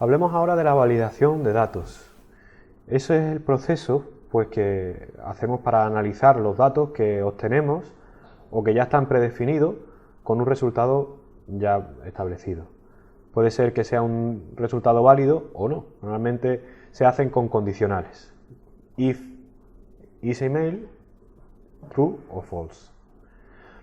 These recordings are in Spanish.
Hablemos ahora de la validación de datos. Ese es el proceso pues, que hacemos para analizar los datos que obtenemos o que ya están predefinidos con un resultado ya establecido. Puede ser que sea un resultado válido o no. Normalmente se hacen con condicionales. If is email, true o false.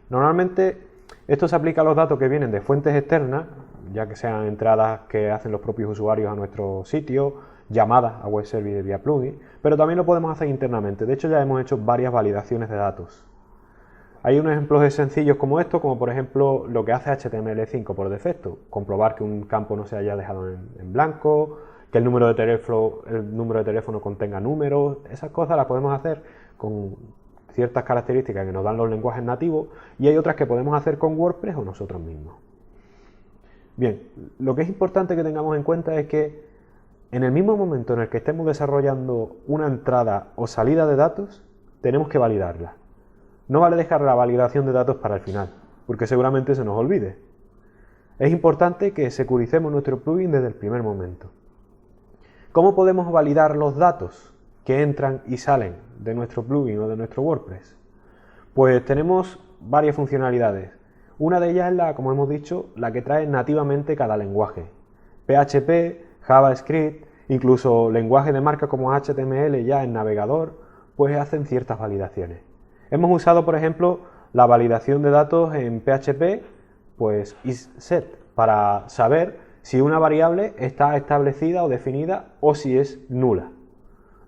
Normalmente esto se aplica a los datos que vienen de fuentes externas, ya que sean entradas que hacen los propios usuarios a nuestro sitio, llamadas a web service vía plugin, pero también lo podemos hacer internamente. De hecho, ya hemos hecho varias validaciones de datos. Hay unos ejemplos sencillos como esto, como por ejemplo lo que hace HTML5 por defecto, comprobar que un campo no se haya dejado en blanco, que el número de teléfono contenga números. Esas cosas las podemos hacer con ciertas características que nos dan los lenguajes nativos, y hay otras que podemos hacer con WordPress o nosotros mismos. Bien, lo que es importante que tengamos en cuenta es que en el mismo momento en el que estemos desarrollando una entrada o salida de datos, tenemos que validarla. No vale dejar la validación de datos para el final, porque seguramente se nos olvide. Es importante que securicemos nuestro plugin desde el primer momento. ¿Cómo podemos validar los datos que entran y salen de nuestro plugin o de nuestro WordPress? Pues tenemos varias funcionalidades. Una de ellas es la, como hemos dicho, la que trae nativamente cada lenguaje. PHP, JavaScript, incluso lenguajes de marca como HTML ya en navegador, pues hacen ciertas validaciones. Hemos usado, por ejemplo, la validación de datos en PHP, pues isSet, para saber si una variable está establecida o definida o si es nula.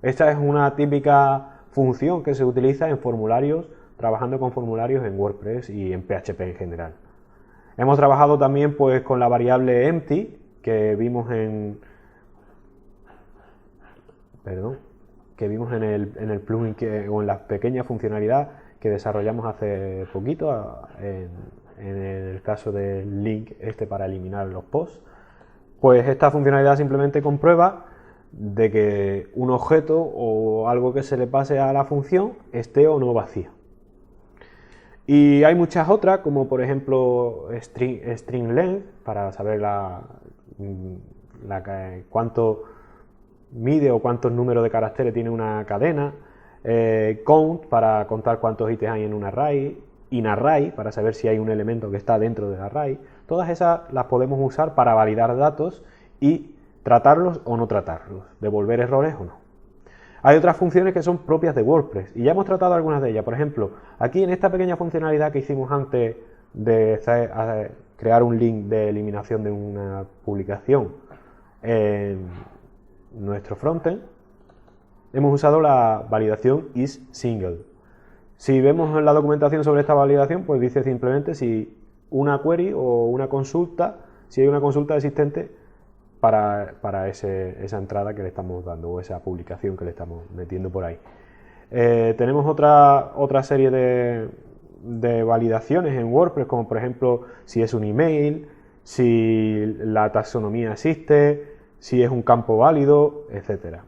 Esta es una típica función que se utiliza en formularios, trabajando con formularios en WordPress y en PHP en general. Hemos trabajado también pues, con la variable empty, que vimos en el plugin o en la pequeña funcionalidad que desarrollamos hace poquito en el caso del link para eliminar los posts. Pues esta funcionalidad simplemente comprueba de que un objeto o algo que se le pase a la función esté o no vacío. Y hay muchas otras, como por ejemplo string length, para saber cuánto mide o cuántos números de caracteres tiene una cadena, count, para contar cuántos ítems hay en un array, inArray, para saber si hay un elemento que está dentro del array. Todas esas las podemos usar para validar datos y tratarlos o no tratarlos, devolver errores o no. Hay otras funciones que son propias de WordPress y ya hemos tratado algunas de ellas. Por ejemplo, aquí en esta pequeña funcionalidad que hicimos antes de crear un link de eliminación de una publicación en nuestro frontend, hemos usado la validación isSingle. Si vemos en la documentación sobre esta validación, pues dice simplemente si una query o una consulta, si hay una consulta existente para esa entrada que le estamos dando o esa publicación que le estamos metiendo por ahí. Tenemos otra serie de validaciones en WordPress, como por ejemplo si es un email, si la taxonomía existe, si es un campo válido, etcétera.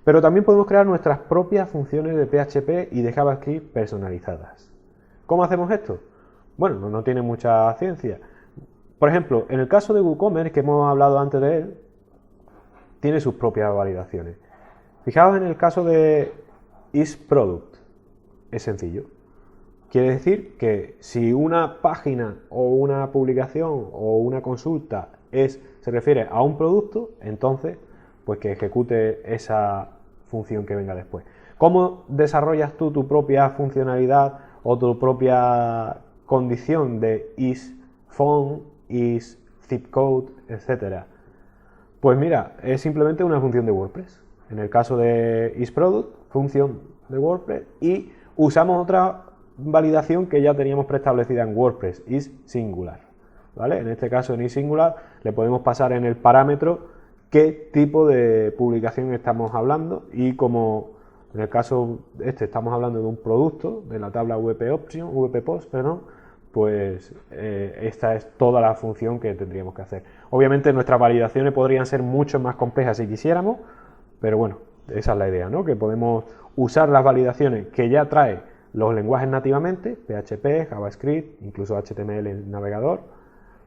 Pero también podemos crear nuestras propias funciones de PHP y de JavaScript personalizadas. ¿Cómo hacemos esto? Bueno, no tiene mucha ciencia. Por ejemplo, en el caso de WooCommerce, que hemos hablado antes de él, tiene sus propias validaciones. Fijaos en el caso de isProduct. Es sencillo. Quiere decir que si una página o una publicación o una consulta se refiere a un producto, entonces pues que ejecute esa función que venga después. ¿Cómo desarrollas tú tu propia funcionalidad o tu propia condición de isPhone, isZipCode, etcétera? Pues mira, es simplemente una función de WordPress. En el caso de isProduct, función de WordPress, y usamos otra validación que ya teníamos preestablecida en WordPress, isSingular. ¿Vale? En este caso, en isSingular, le podemos pasar en el parámetro qué tipo de publicación estamos hablando, y como en el caso estamos hablando de un producto de la tabla WP Post, pues esta es toda la función que tendríamos que hacer. Obviamente nuestras validaciones podrían ser mucho más complejas si quisiéramos, pero bueno, esa es la idea, ¿no? Que podemos usar las validaciones que ya trae los lenguajes nativamente, PHP, JavaScript, incluso HTML en navegador,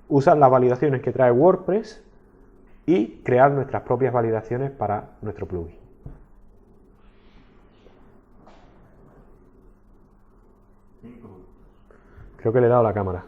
usar las validaciones que trae WordPress y crear nuestras propias validaciones para nuestro plugin. Creo que le he dado la cámara.